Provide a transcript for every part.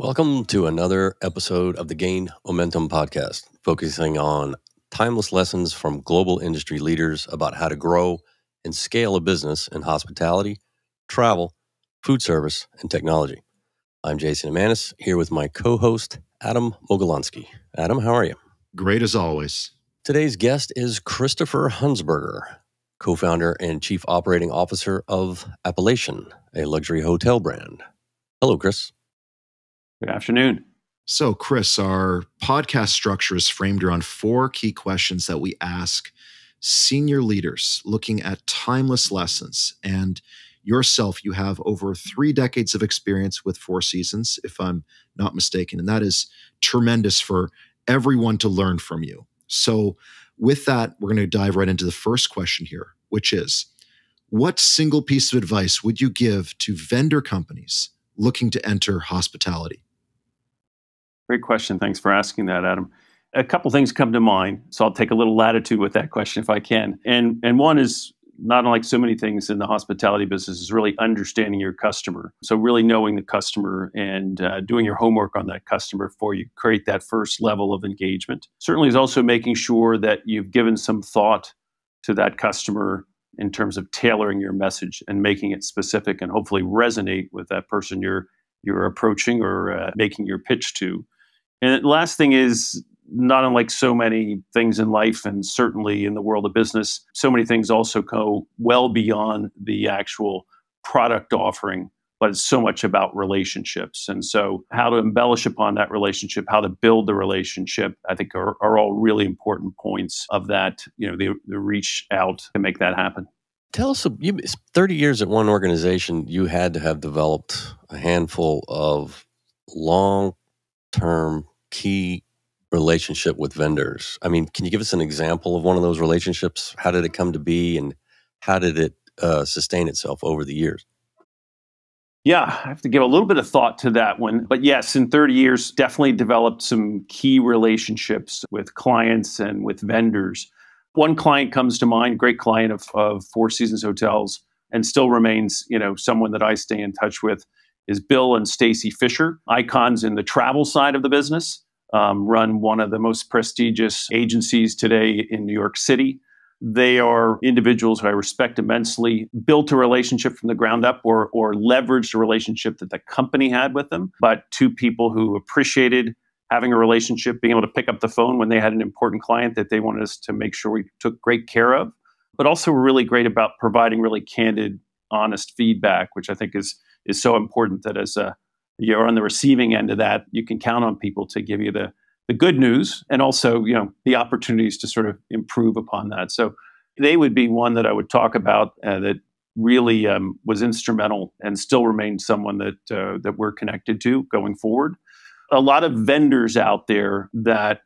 Welcome to another episode of the Gain Momentum podcast, focusing on timeless lessons from global industry leaders about how to grow and scale a business in hospitality, travel, food service, and technology. I'm Jason Amanis, here with my co-host, Adam Mogolansky. Adam, how are you? Great as always. Today's guest is Christopher Hunsberger, co-founder and chief operating officer of Appellation, a luxury hotel brand. Hello, Chris. Good afternoon. So, Chris, our podcast structure is framed around four key questions that we ask senior leaders looking at timeless lessons. And yourself, you have over 3 decades of experience with Four Seasons, if I'm not mistaken. And that is tremendous for everyone to learn from you. So with that, we're going to dive right into the first question here, which is, what single piece of advice would you give to vendor companies looking to enter hospitality? Great question. Thanks for asking that, Adam. A couple things come to mind, so I'll take a little latitude with that question if I can. And one is, not unlike so many things in the hospitality business, is really understanding your customer. So really knowing the customer and doing your homework on that customer before you create that first level of engagement. Certainly is also making sure that you've given some thought to that customer in terms of tailoring your message and making it specific and hopefully resonate with that person you're approaching or making your pitch to. And the last thing is, not unlike so many things in life and certainly in the world of business, so many things also go well beyond the actual product offering, but it's so much about relationships. And so how to embellish upon that relationship, how to build the relationship, I think are all really important points of that, the reach out to make that happen. Tell us, 30 years at one organization, you had to have developed a handful of long-term key relationship with vendors. I mean, can you give us an example of one of those relationships? How did it come to be, and how did it sustain itself over the years? Yeah, I have to give a little bit of thought to that one. But yes, in 30 years, definitely developed some key relationships with clients and with vendors. One client comes to mind, great client of Four Seasons Hotels, and still remains, someone that I stay in touch with, is Bill and Stacy Fisher, icons in the travel side of the business, run one of the most prestigious agencies today in New York City. They are individuals who I respect immensely, built a relationship from the ground up or leveraged a relationship that the company had with them, but two people who appreciated having a relationship, being able to pick up the phone when they had an important client that they wanted us to make sure we took great care of, but also were really great about providing really candid, honest feedback, which I think is so important that as you're on the receiving end of that, you can count on people to give you the good news and also, the opportunities to sort of improve upon that. So they would be one that I would talk about that really was instrumental and still remains someone that we're connected to going forward. A lot of vendors out there that,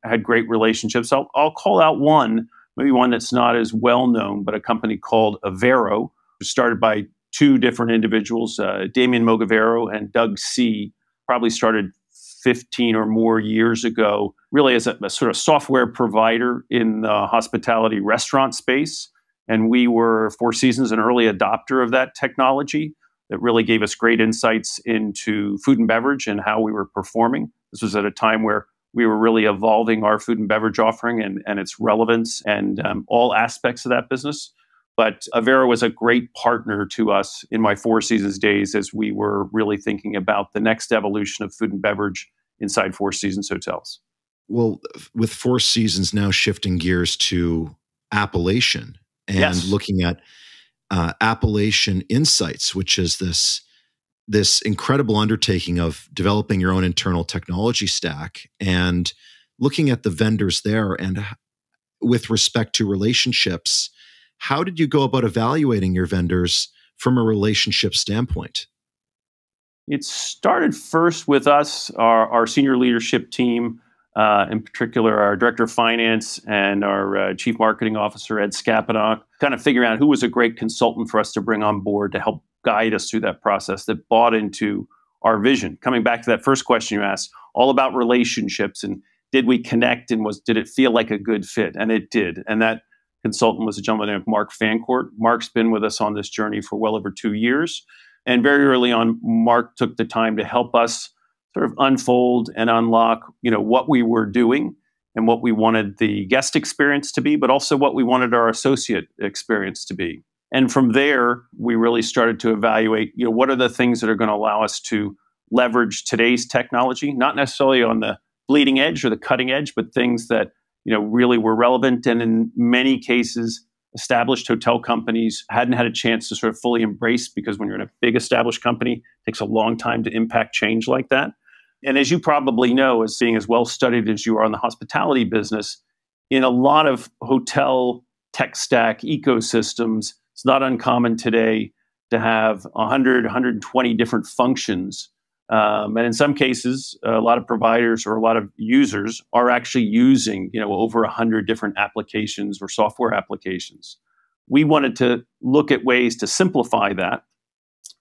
had great relationships. I'll call out one, maybe one that's not as well known, but a company called Avero, started by two different individuals, Damian Mogavero and Doug C., probably started 15 or more years ago, really as a sort of software provider in the hospitality restaurant space. And we were, Four Seasons, an early adopter of that technology that really gave us great insights into food and beverage and how we were performing. This was at a time where we were really evolving our food and beverage offering and its relevance and all aspects of that business. But Avero was a great partner to us in my Four Seasons days as we were really thinking about the next evolution of food and beverage inside Four Seasons hotels. Well, with Four Seasons now shifting gears to Appellation and Yes. looking at Appellation Insights, which is this incredible undertaking of developing your own internal technology stack and looking at the vendors there. And with respect to relationships, how did you go about evaluating your vendors from a relationship standpoint? It started first with us, our senior leadership team, in particular our director of finance and our chief marketing officer, Ed Skapanak, kind of figuring out who was a great consultant for us to bring on board to help guide us through that process, that bought into our vision. Coming back to that first question you asked, all about relationships and did we connect and did it feel like a good fit? And it did. And that consultant was a gentleman named Mark Fancourt. Mark's been with us on this journey for well over 2 years. And very early on, Mark took the time to help us sort of unfold and unlock, what we were doing and what we wanted the guest experience to be, but also what we wanted our associate experience to be. And from there, we really started to evaluate, what are the things that are going to allow us to leverage today's technology, not necessarily on the bleeding edge or the cutting edge, but things that, really were relevant. And in many cases, established hotel companies hadn't had a chance to sort of fully embrace, because when you're in a big established company, it takes a long time to impact change like that. And as you probably know, as being as well studied as you are in the hospitality business, in a lot of hotel tech stack ecosystems, it's not uncommon today to have 100, 120 different functions. And in some cases, a lot of providers or a lot of users are actually using, over 100 different applications or software applications. We wanted to look at ways to simplify that.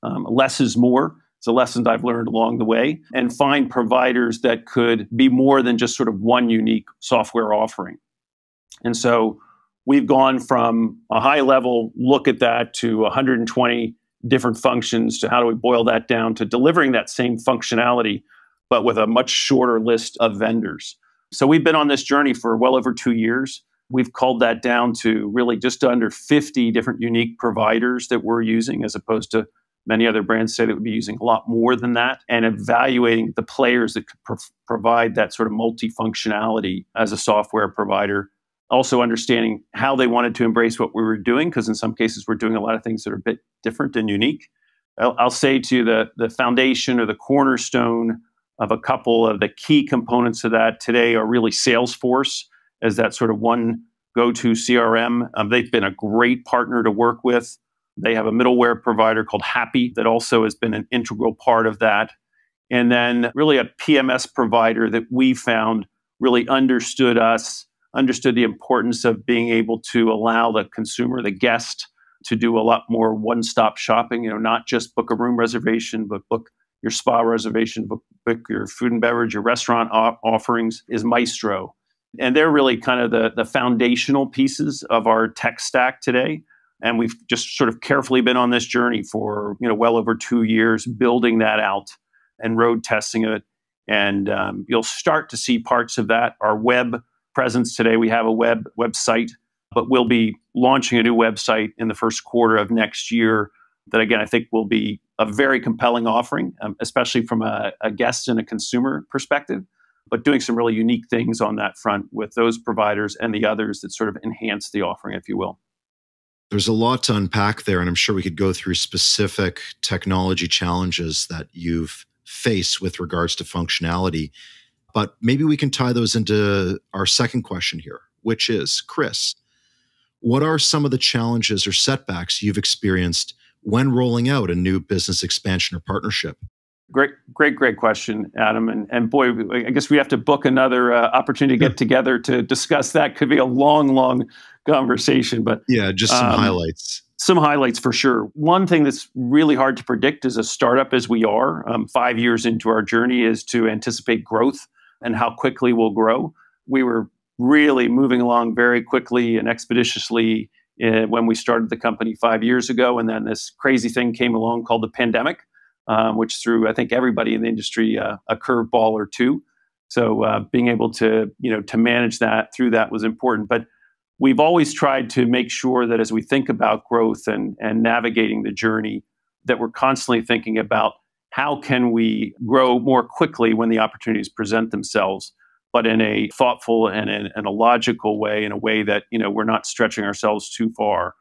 Less is more. It's a lesson I've learned along the way, and find providers that could be more than just sort of one unique software offering. And so we've gone from a high level look at that to 120 different functions, to how do we boil that down to delivering that same functionality, but with a much shorter list of vendors. So we've been on this journey for well over 2 years. We've culled that down to really just under 50 different unique providers that we're using, as opposed to many other brands say that would be using a lot more than that, and evaluating the players that could provide that sort of multifunctionality as a software provider. Also understanding how they wanted to embrace what we were doing, because in some cases we're doing a lot of things that are a bit different and unique. I'll say to you the foundation or the cornerstone of a couple of the key components of that today are really Salesforce as that sort of one go-to CRM. They've been a great partner to work with. They have a middleware provider called Happy that also has been an integral part of that. And then really a PMS provider that we found really understood us, understood the importance of being able to allow the consumer, the guest, to do a lot more one-stop shopping, not just book a room reservation, but book your spa reservation, book your food and beverage, your restaurant offerings, is Maestro. And they're really kind of the foundational pieces of our tech stack today. And we've just sort of carefully been on this journey for, well over 2 years, building that out and road testing it. And you'll start to see parts of that. Our web presence today, we have a website, but we'll be launching a new website in the first quarter of next year that, again, I think will be a very compelling offering, especially from a guest and a consumer perspective, but doing some really unique things on that front with those providers and the others that sort of enhance the offering, if you will. There's a lot to unpack there, and I'm sure we could go through specific technology challenges that you've faced with regards to functionality. But maybe we can tie those into our second question here, which is, Chris, what are some of the challenges or setbacks you've experienced when rolling out a new business expansion or partnership? Great question, Adam. And boy, I guess we have to book another opportunity to get together to discuss that. Could be a long conversation, but yeah, just some highlights. Some highlights for sure. One thing that's really hard to predict as a startup as we are, 5 years into our journey, is to anticipate growth and how quickly we'll grow. We were really moving along very quickly and expeditiously when we started the company 5 years ago. And then this crazy thing came along called the pandemic, which threw, I think, everybody in the industry a curveball or two. So being able to manage that through that was important. But we've always tried to make sure that as we think about growth and navigating the journey, that we're constantly thinking about how can we grow more quickly when the opportunities present themselves, but in a thoughtful and in a logical way, in a way that we're not stretching ourselves too far.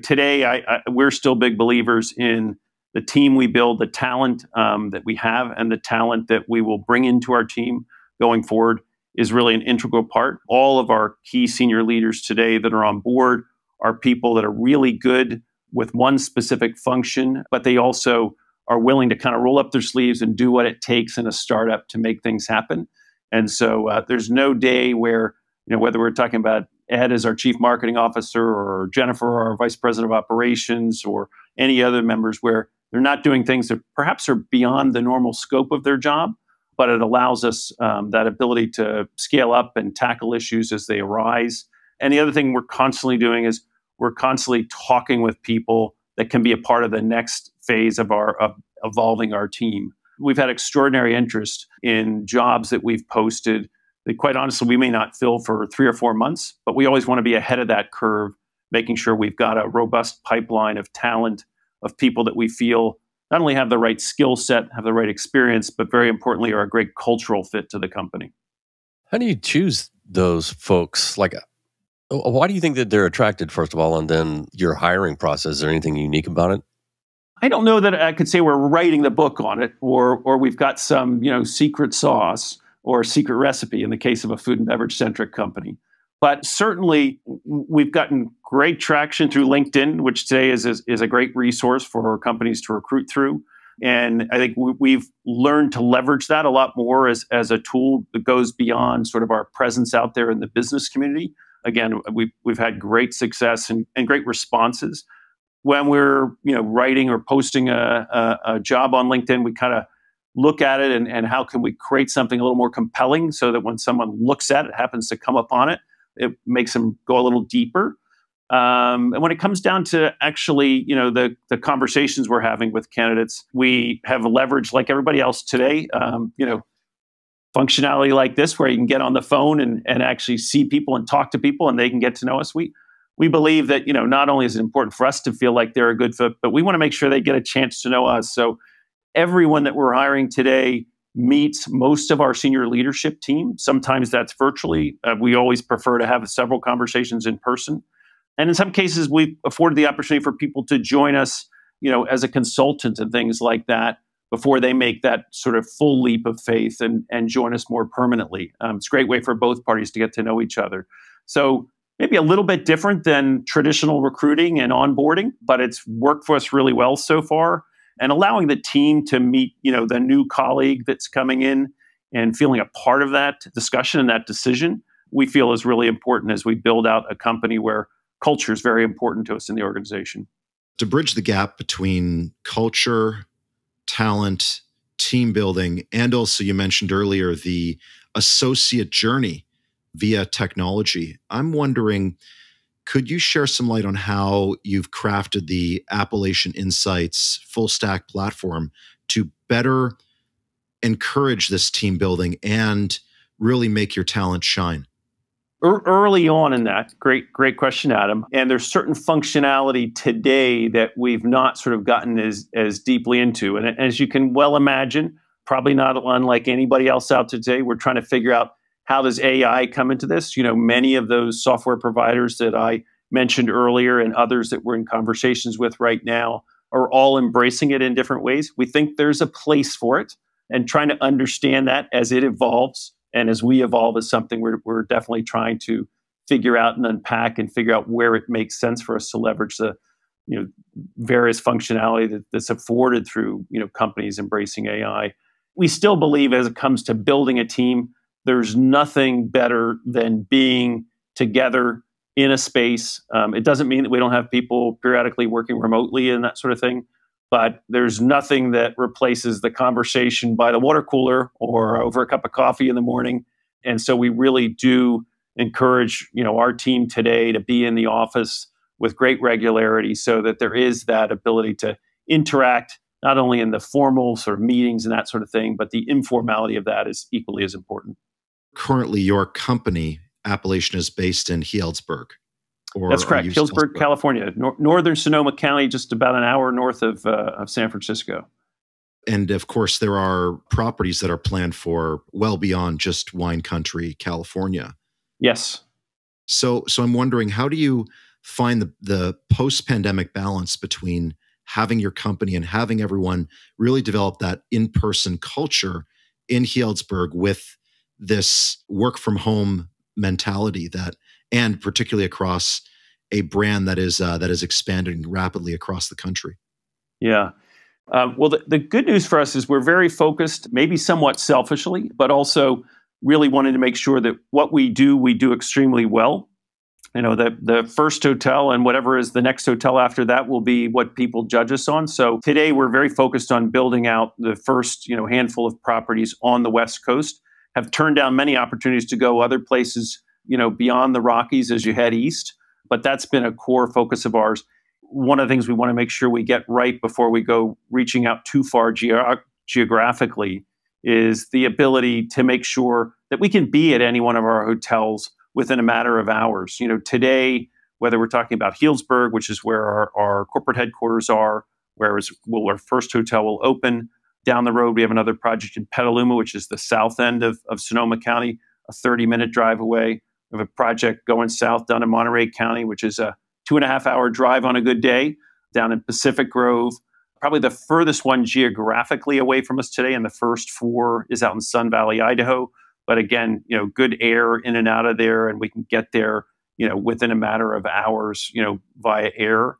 Today we're still big believers in the team we build, the talent that we have, and the talent that we will bring into our team going forward is really an integral part. All of our key senior leaders today that are on board are people that are really good with one specific function, but they also are willing to kind of roll up their sleeves and do what it takes in a startup to make things happen. And so there's no day where, whether we're talking about Ed as our chief marketing officer or Jennifer, our vice president of operations, or any other members, where they're not doing things that perhaps are beyond the normal scope of their job, but it allows us that ability to scale up and tackle issues as they arise. And the other thing we're constantly doing is we're constantly talking with people that can be a part of the next phase of evolving our team. We've had extraordinary interest in jobs that we've posted that, quite honestly, we may not fill for 3 or 4 months, but we always want to be ahead of that curve, making sure we've got a robust pipeline of talent, of people that we feel not only have the right skill set, have the right experience, but very importantly, are a great cultural fit to the company. How do you choose those folks? Like, why do you think that they're attracted, first of all, and then your hiring process? Is there anything unique about it? I don't know that I could say we're writing the book on it, or we've got some secret sauce or secret recipe in the case of a food and beverage centric company. But certainly, we've gotten great traction through LinkedIn, which today is a great resource for companies to recruit through. And I think we've learned to leverage that a lot more as a tool that goes beyond sort of our presence out there in the business community. Again, we've had great success and great responses. When we're writing or posting a job on LinkedIn, we kind of look at it and how can we create something a little more compelling so that when someone looks at it, happens to come upon it, it makes them go a little deeper. And when it comes down to actually, the conversations we're having with candidates, we have leveraged, like everybody else today, functionality like this, where you can get on the phone and actually see people and talk to people, and they can get to know us. We believe that, not only is it important for us to feel like they're a good fit, but we want to make sure they get a chance to know us. So everyone that we're hiring today meets most of our senior leadership team. Sometimes that's virtually. We always prefer to have several conversations in person. And in some cases, we've afforded the opportunity for people to join us, as a consultant and things like that before they make that sort of full leap of faith and join us more permanently. It's a great way for both parties to get to know each other. So maybe a little bit different than traditional recruiting and onboarding, but it's worked for us really well so far. And allowing the team to meet, the new colleague that's coming in and feeling a part of that discussion and that decision, we feel is really important as we build out a company where culture is very important to us in the organization. To bridge the gap between culture, talent, team building, and also you mentioned earlier the associate journey via technology, I'm wondering, could you share some light on how you've crafted the Appellation Insights full stack platform to better encourage this team building and really make your talent shine? Early on in that, great question, Adam. And there's certain functionality today that we've not sort of gotten as deeply into. And as you can well imagine, probably not unlike anybody else out today, we're trying to figure out, how does AI come into this? Many of those software providers that I mentioned earlier and others that we're in conversations with right now are all embracing it in different ways. We think there's a place for it, and trying to understand that as it evolves and as we evolve is something we're definitely trying to figure out and unpack and figure out where it makes sense for us to leverage the various functionality that's afforded through companies embracing AI. We still believe, as it comes to building a team, there's nothing better than being together in a space. It doesn't mean that we don't have people periodically working remotely and that sort of thing, but there's nothing that replaces the conversation by the water cooler or over a cup of coffee in the morning. And so we really do encourage, our team today to be in the office with great regularity so that there is that ability to interact, not only in the formal sort of meetings and that sort of thing, but the informality of that is equally as important. Currently, your company, Appellation, is based in Healdsburg. That's correct. Healdsburg, California, northern Sonoma County, just about an hour north of San Francisco. And of course, there are properties that are planned for well beyond just wine country, California. Yes. So I'm wondering, how do you find the post-pandemic balance between having your company and having everyone really develop that in-person culture in Healdsburg with this work from home mentality and particularly across a brand that is expanding rapidly across the country? Yeah. Well, the good news for us is we're very focused, maybe somewhat selfishly, but also really wanting to make sure that what we do extremely well. The first hotel and whatever is the next hotel after that will be what people judge us on. So today we're very focused on building out the first, handful of properties on the West Coast. Have turned down many opportunities to go other places, beyond the Rockies as you head east. But that's been a core focus of ours. One of the things we want to make sure we get right before we go reaching out too far geographically is the ability to make sure that we can be at any one of our hotels within a matter of hours. Today, whether we're talking about Healdsburg, which is where our corporate headquarters are, where our first hotel will open. Down the road, we have another project in Petaluma, which is the south end of Sonoma County, a 30-minute drive away. We have a project going south down in Monterey County, which is a 2.5-hour drive on a good day, down in Pacific Grove. Probably the furthest one geographically away from us today, and the first 4 is out in Sun Valley, Idaho. But again, good air in and out of there, and we can get there, within a matter of hours, via air.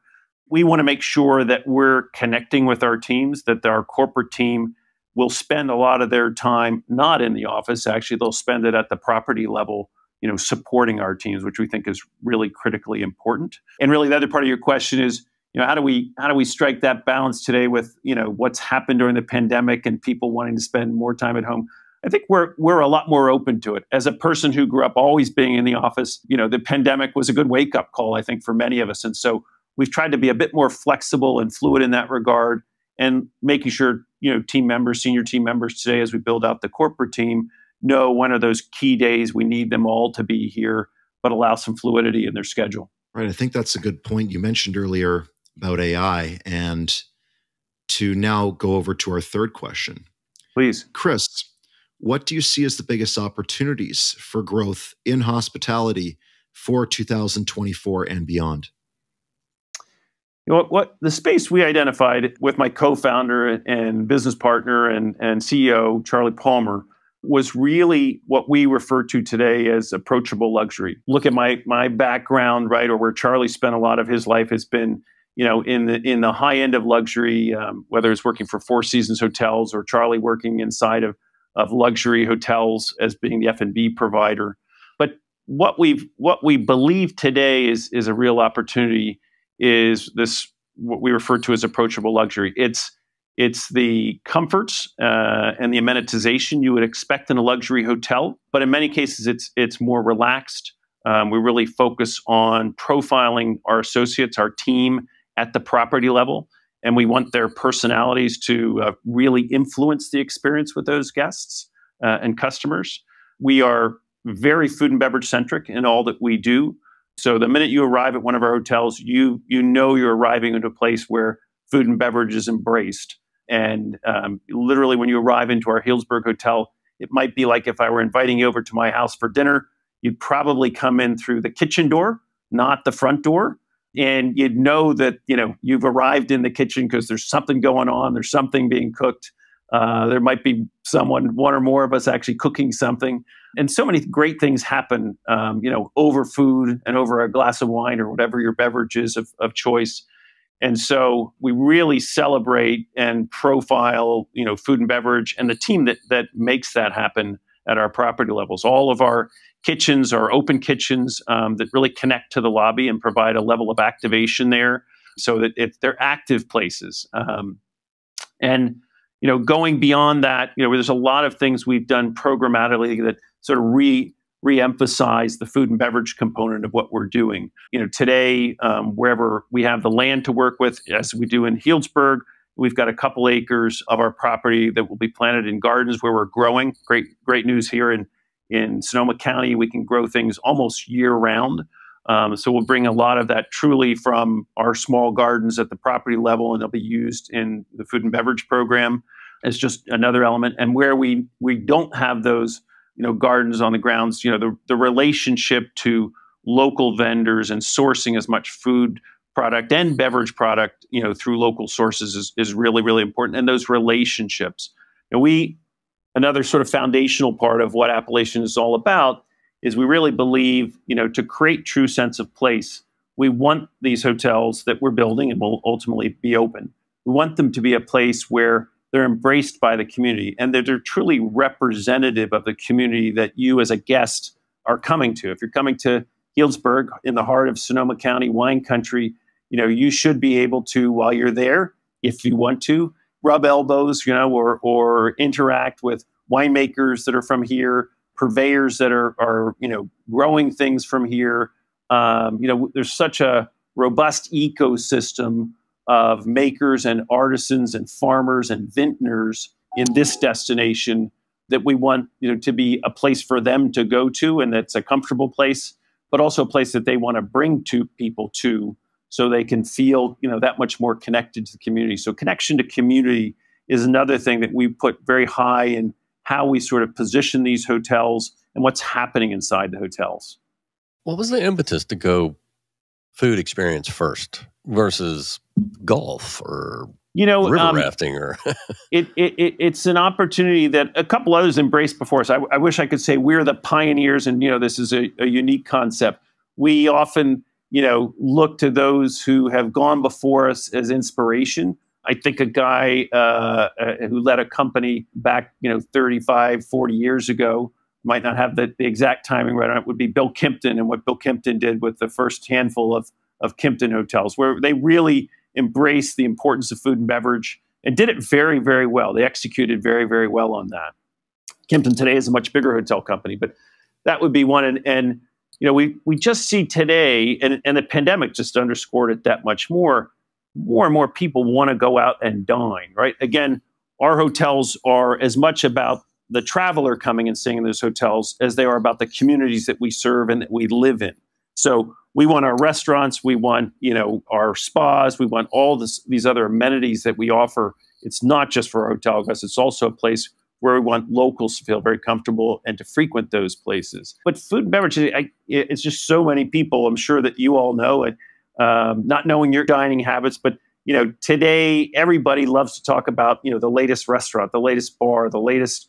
We want to make sure that we're connecting with our teams, that our corporate team will spend a lot of their time not in the office. Actually, they'll spend it at the property level, supporting our teams, which we think is really critically important. And really, the other part of your question is, how do we strike that balance today with, what's happened during the pandemic and people wanting to spend more time at home? I think we're a lot more open to it. As a person who grew up always being in the office, the pandemic was a good wake-up call, I think, for many of us. And so we've tried to be a bit more flexible and fluid in that regard, and making sure, team members, senior team members today, as we build out the corporate team, know when are those key days we need them all to be here, but allow some fluidity in their schedule. Right. I think that's a good point. You mentioned earlier about AI, and to now go over to our third question. Please. Chris, what do you see as the biggest opportunities for growth in hospitality for 2024 and beyond? What the space we identified with my co-founder and business partner and CEO, Charlie Palmer, was really what we refer to today as approachable luxury. Look at my background, right, or where Charlie spent a lot of his life has been, in the high end of luxury, whether it's working for Four Seasons Hotels or Charlie working inside of luxury hotels as being the F&B provider. But what we believe today is a real opportunity is this, what we refer to as approachable luxury. It's the comforts and the amenitization you would expect in a luxury hotel, but in many cases it's more relaxed. We really focus on profiling our associates, our team at the property level, and we want their personalities to really influence the experience with those guests and customers. We are very food and beverage centric in all that we do. So the minute you arrive at one of our hotels, you know you're arriving into a place where food and beverage is embraced. And literally, when you arrive into our Healdsburg hotel, it might be like if I were inviting you over to my house for dinner, you'd probably come in through the kitchen door, not the front door. And you'd know that, you've arrived in the kitchen because there's something going on. There's something being cooked. There might be one or more of us actually cooking something. And so many great things happen, over food and over a glass of wine or whatever your beverage is of choice. And so we really celebrate and profile, food and beverage and the team that makes that happen at our property levels. All of our kitchens are open kitchens that really connect to the lobby and provide a level of activation there, so that if they're active places. And going beyond that, there's a lot of things we've done programmatically that sort of re-emphasize the food and beverage component of what we're doing. Today, wherever we have the land to work with, as we do in Healdsburg, we've got a couple acres of our property that will be planted in gardens where we're growing. Great news here in Sonoma County, we can grow things almost year round. So we'll bring a lot of that truly from our small gardens at the property level, and they'll be used in the food and beverage program as just another element. And where we don't have those, gardens on the grounds, the relationship to local vendors and sourcing as much food product and beverage product, through local sources is really, really important. And those relationships, another sort of foundational part of what Appellation is all about is we really believe, to create true sense of place, we want these hotels that we're building and will ultimately be open. We want them to be a place where they're embraced by the community and that they're truly representative of the community that you as a guest are coming to. If you're coming to Healdsburg in the heart of Sonoma County wine country, you should be able to, while you're there, if you want to, rub elbows, or interact with winemakers that are from here, purveyors that are growing things from here. There's such a robust ecosystem of makers and artisans and farmers and vintners in this destination that we want, to be a place for them to go to, and that's a comfortable place, but also a place that they want to bring people to, so they can feel, that much more connected to the community. So connection to community is another thing that we put very high in how we sort of position these hotels and what's happening inside the hotels. What was the impetus to go food experience first versus golf or river rafting? Or it's an opportunity that a couple others embraced before us. I wish I could say we're the pioneers, and this is a unique concept. We often look to those who have gone before us as inspiration. I think a guy who led a company back 35, 40 years ago, might not have the exact timing right on it, would be Bill Kimpton, and what Bill Kimpton did with the first handful of Kimpton hotels, where they really embraced the importance of food and beverage and did it very, very well. They executed very, very well on that. Kimpton today is a much bigger hotel company, but that would be one. And we just see today, and the pandemic just underscored it that much more and more people want to go out and dine, right? Again, our hotels are as much about the traveler coming and staying in those hotels as they are about the communities that we serve and that we live in. So we want our restaurants, we want, our spas, we want all these other amenities that we offer. It's not just for our hotel guests, it's also a place where we want locals to feel very comfortable and to frequent those places. But food and beverage, it's just so many people, I'm sure that you all know it, not knowing your dining habits, but today everybody loves to talk about, the latest restaurant, the latest bar, the latest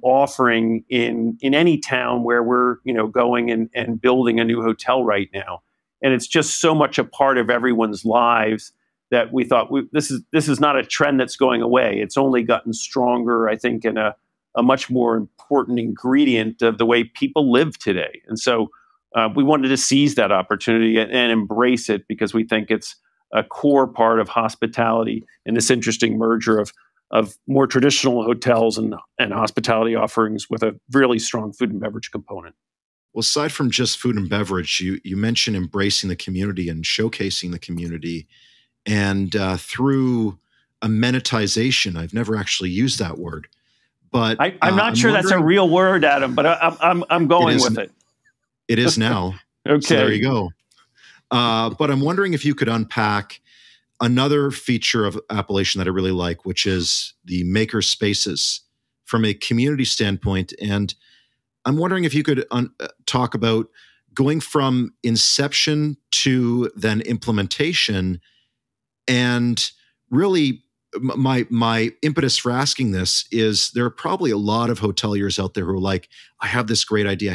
offering in any town where we're, going and building a new hotel right now. And it's just so much a part of everyone's lives that we thought this is not a trend that's going away. It's only gotten stronger, I think, and a much more important ingredient of the way people live today. And so we wanted to seize that opportunity and embrace it, because we think it's a core part of hospitality in this interesting merger of more traditional hotels and hospitality offerings with a really strong food and beverage component. Well, aside from just food and beverage, you mentioned embracing the community and showcasing the community. And through amenitization, I've never actually used that word, but I'm not sure that's a real word, Adam, but I'm going with it. It is now. Okay. So there you go. But I'm wondering if you could unpack another feature of Appellation that I really like, which is the maker spaces from a community standpoint. And I'm wondering if you could talk about going from inception to then implementation. And really, my impetus for asking this is there are probably a lot of hoteliers out there who are like, I have this great idea.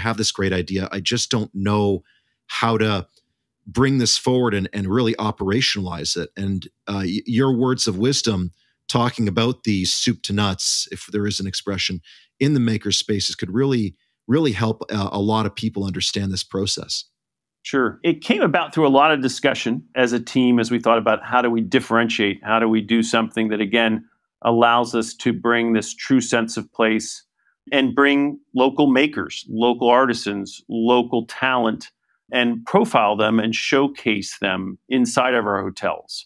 I just don't know how to bring this forward and really operationalize it. And your words of wisdom talking about the soup to nuts, if there is an expression, in the maker spaces could really, really help a lot of people understand this process. Sure. It came about through a lot of discussion as a team as we thought about how do we differentiate, how do we do something that, again, allows us to bring this true sense of place and bring local makers, local artisans, local talent, and profile them and showcase them inside of our hotels.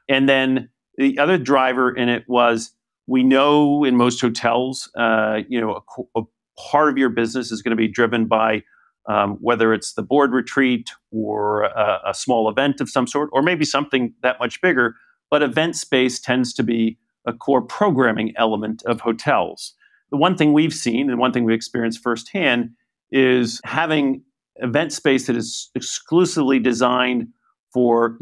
And then the other driver in it was, we know in most hotels, a part of your business is going to be driven by whether it's the board retreat or a small event of some sort, or maybe something that much bigger. But event space tends to be a core programming element of hotels. The one thing we've seen and one thing we experienced firsthand is having event space that is exclusively designed for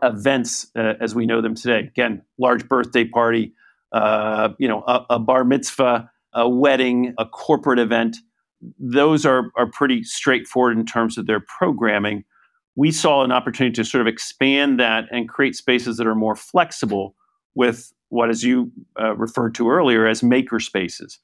events as we know them today. Again, large birthday party, a bar mitzvah, a wedding, a corporate event. Those are pretty straightforward in terms of their programming. We saw an opportunity to sort of expand that and create spaces that are more flexible with what, as you referred to earlier, as maker spaces.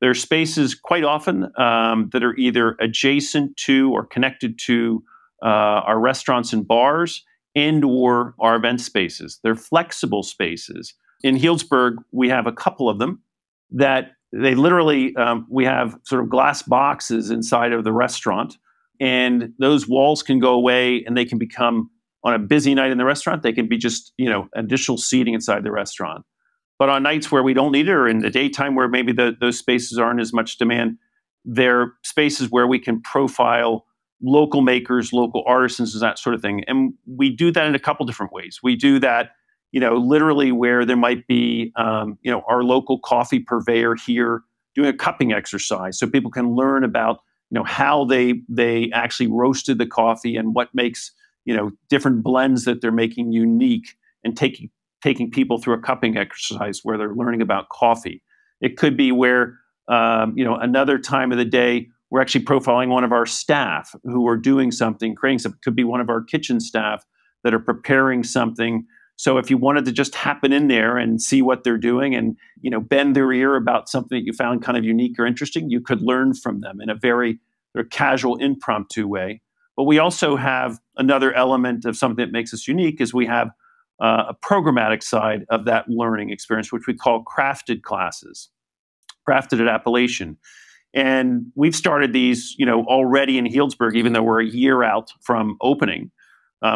There are spaces quite often that are either adjacent to or connected to our restaurants and bars and or our event spaces. They're flexible spaces. In Healdsburg, we have a couple of them that they literally, we have sort of glass boxes inside of the restaurant, and those walls can go away and they can become, on a busy night in the restaurant, they can be just, additional seating inside the restaurant. But on nights where we don't need it, or in the daytime where maybe those spaces aren't as much demand, they're spaces where we can profile local makers, local artisans, and that sort of thing. And we do that in a couple different ways. We do that, literally where there might be, our local coffee purveyor here doing a cupping exercise, so people can learn about, how they actually roasted the coffee and what makes, different blends that they're making unique, and taking people through a cupping exercise where they're learning about coffee. It could be where, another time of the day, we're actually profiling one of our staff who are doing something, creating something. It could be one of our kitchen staff that are preparing something. So if you wanted to just happen in there and see what they're doing and, bend their ear about something that you found kind of unique or interesting, you could learn from them in a very casual, impromptu way. But we also have another element of something that makes us unique is we have a programmatic side of that learning experience, which we call crafted classes, crafted at Appellation. And we've started these, already in Healdsburg, even though we're a year out from opening.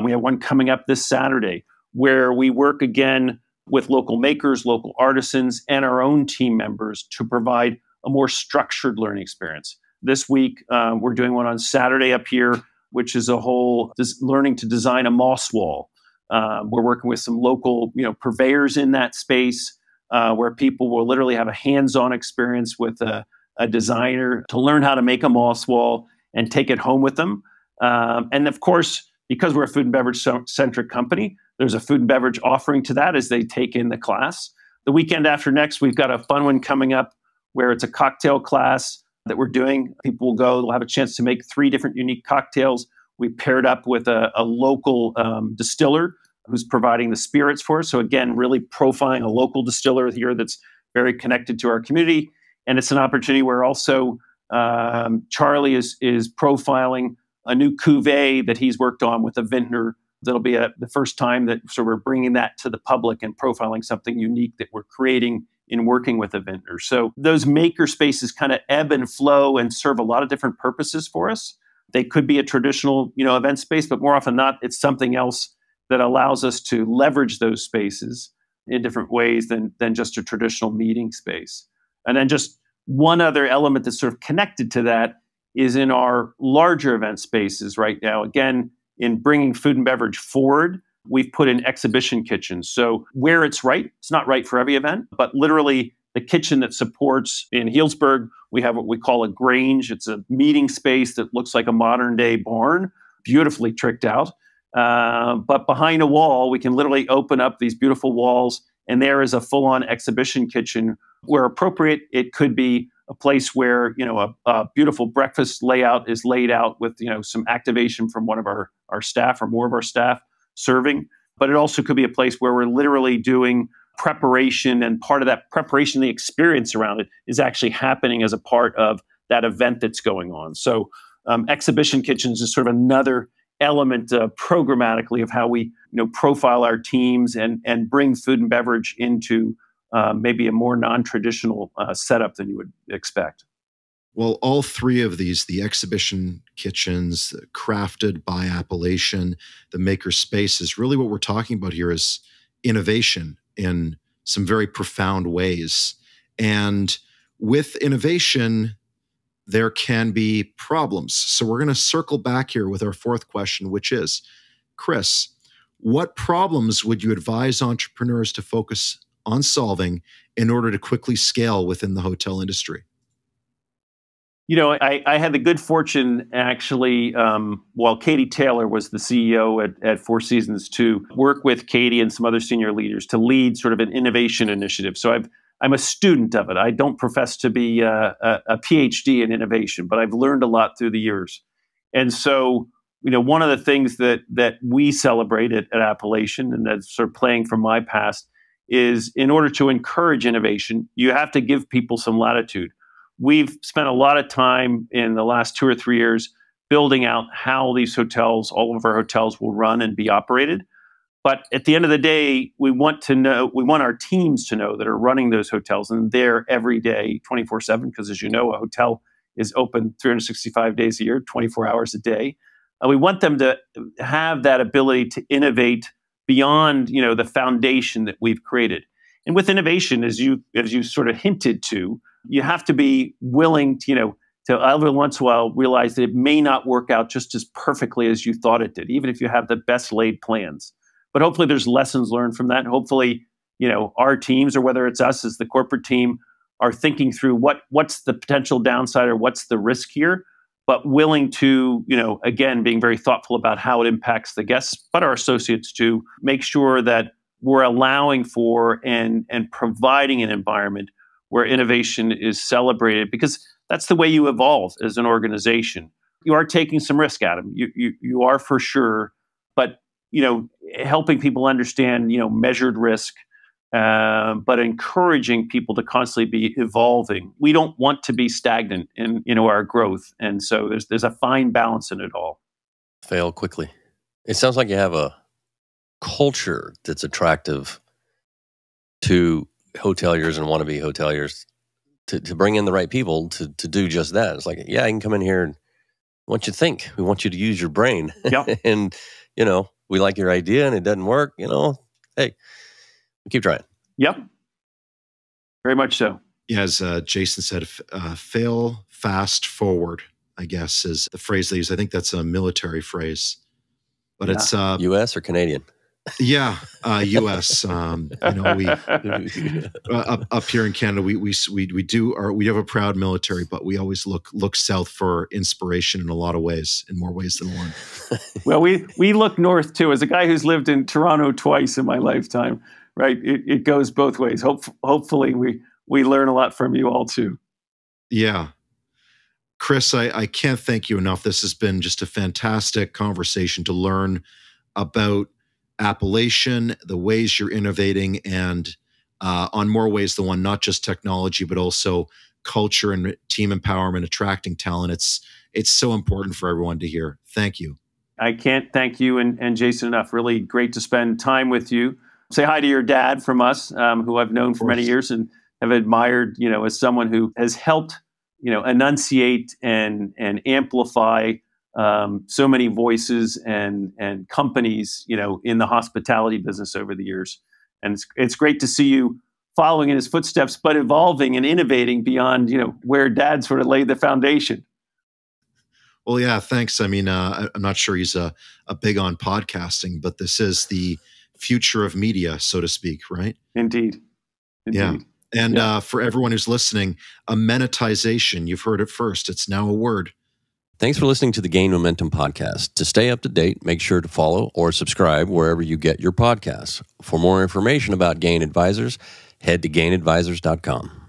We have one coming up this Saturday where we work again with local makers, local artisans, and our own team members to provide a more structured learning experience. This week, we're doing one on Saturday up here, which is a whole learning to design a moss wall. We're working with some local, purveyors in that space where people will literally have a hands-on experience with a designer to learn how to make a moss wall and take it home with them. And of course, because we're a food and beverage centric company, there's a food and beverage offering to that as they take in the class. The weekend after next, we've got a fun one coming up where it's a cocktail class that we're doing. People will go, they'll have a chance to make 3 different unique cocktails. We paired up with a local distiller who's providing the spirits for us. So again, really profiling a local distiller here that's very connected to our community. And it's an opportunity where also Charlie is profiling a new cuvee that he's worked on with a vintner. That'll be the first time that we're bringing that to the public and profiling something unique that we're creating in working with a vintner. So those maker spaces kind of ebb and flow and serve a lot of different purposes for us. They could be a traditional, event space, but more often than not, it's something else that allows us to leverage those spaces in different ways than just a traditional meeting space. And then just one other element that's sort of connected to that is in our larger event spaces right now. Again, in bringing food and beverage forward, we've put in exhibition kitchens. So where it's right, it's not right for every event, but literally the kitchen that supports in Healdsburg, we have what we call a grange. It's a meeting space that looks like a modern day barn, beautifully tricked out. But behind a wall, we can literally open up these beautiful walls, and there is a full-on exhibition kitchen where appropriate. It could be a place where, a beautiful breakfast layout is laid out with, some activation from one of our staff or more of our staff serving. But it also could be a place where we're literally doing preparation, and part of that preparation, the experience around it is actually happening as a part of that event that's going on. So exhibition kitchens is sort of another element programmatically of how we profile our teams and bring food and beverage into maybe a more non-traditional setup than you would expect. Well, all 3 of these, the exhibition kitchens, crafted by Appellation, the maker spaces, really what we're talking about here is innovation in some very profound ways. And with innovation, there can be problems. So we're going to circle back here with our 4th question, which is, Chris, what problems would you advise entrepreneurs to focus on solving in order to quickly scale within the hotel industry? I had the good fortune, actually, while Katie Taylor was the CEO at Four Seasons, to work with Katie and some other senior leaders to lead sort of an innovation initiative. So I'm a student of it. I don't profess to be a PhD in innovation, but I've learned a lot through the years. And so, one of the things that we celebrate at Appellation, and that's sort of playing from my past, is in order to encourage innovation, you have to give people some latitude. We've spent a lot of time in the last 2 or 3 years building out how these hotels, all of our hotels, will run and be operated. But at the end of the day, we want our teams to know that are running those hotels and they're every day, 24/7, because as you know, a hotel is open 365 days a year, 24 hours a day. And we want them to have that ability to innovate beyond, the foundation that we've created. And with innovation, as you sort of hinted to, you have to be willing to, to every once in a while realize that it may not work out just as perfectly as you thought it did, even if you have the best laid plans. But hopefully there's lessons learned from that. Hopefully, our teams, or whether it's us as the corporate team, are thinking through what's the potential downside or what's the risk here, but willing to, again, being very thoughtful about how it impacts the guests, but our associates to make sure that we're allowing for and providing an environment where innovation is celebrated, because that's the way you evolve as an organization. You are taking some risk, Adam. You are for sure, but helping people understand measured risk, but encouraging people to constantly be evolving. We don't want to be stagnant in our growth, and so there's a fine balance in it all. Fail quickly. It sounds like you have a culture that's attractive to hoteliers and wannabe hoteliers to bring in the right people to do just that. It's like, yeah, I can come in here and we want you to think. We want you to use your brain. Yep. And, we like your idea and it doesn't work, hey, keep trying. Yep. Very much so. Yeah, as Jason said, fail fast forward, I guess, is the phrase they use. I think that's a military phrase. But yeah. It's U.S. or Canadian? Yeah, U.S. We up here in Canada, we have a proud military, but we always look south for inspiration in a lot of ways, in more ways than one. Well, we look north too. As a guy who's lived in Toronto twice in my lifetime, right? It goes both ways. Hopefully, we learn a lot from you all too. Yeah. Chris, I can't thank you enough. This has been just a fantastic conversation to learn about Appellation, the ways you're innovating, and on more ways than one, not just technology, but also culture and team empowerment, attracting talent. It's so important for everyone to hear. Thank you. I can't thank you and Jason enough. Really great to spend time with you. Say hi to your dad from us, who I've known for many years and have admired, as someone who has helped, enunciate and amplify so many voices and companies, in the hospitality business over the years. And it's great to see you following in his footsteps, but evolving and innovating beyond, where Dad sort of laid the foundation. Well, yeah, thanks. I mean, I'm not sure he's a big on podcasting, but this is the future of media, so to speak, right? Indeed. Yeah. And for everyone who's listening, amenitization, you've heard it first. It's now a word. Thanks for listening to the Gain Momentum podcast. To stay up to date, make sure to follow or subscribe wherever you get your podcasts. For more information about Gain Advisors, head to gainadvisors.com.